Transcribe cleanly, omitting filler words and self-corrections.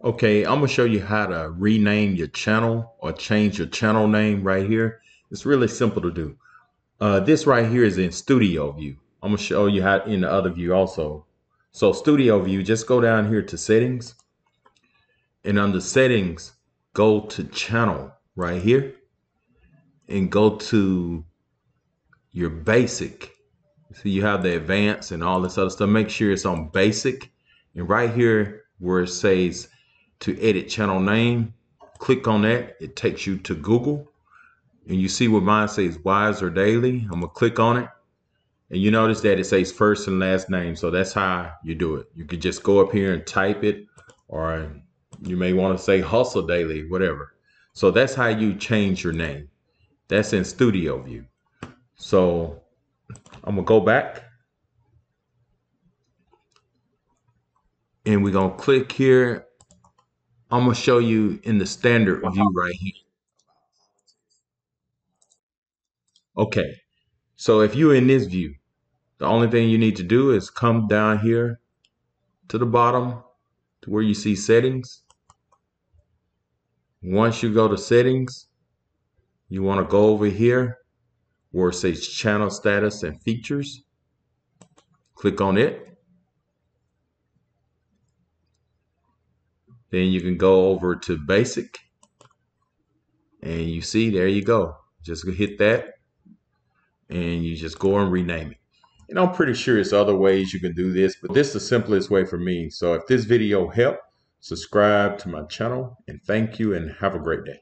Okay, I'm gonna show you how to rename your channel or change your channel name right here. It's really simple to do. This right here is in studio view. I'm gonna show you how in the other view also. So studio view, just go down here to settings, and under settings, go to channel right here and go to your basic. So you have the advanced and all this other stuff. Make sure it's on basic. And right here where it says to edit channel name, click on that. It takes you to Google. And you see what mine says Wise or Daily. I'm gonna click on it. And you notice that it says first and last name. So that's how you do it. You could just go up here and type it, or you may want to say Hustle Daily, whatever. So that's how you change your name. That's in studio view. So I'm gonna go back and we're gonna click here. I'm gonna show you in the standard view right here. Okay, so if you're in this view, the only thing you need to do is come down here to the bottom to where you see settings. Once you go to settings, you want to go over here where it says channel status and features. Click on it. Then you can go over to basic and you see, there you go. Just hit that and you just go and rename it. And I'm pretty sure there's other ways you can do this, but this is the simplest way for me. So if this video helped, subscribe to my channel, and thank you and have a great day.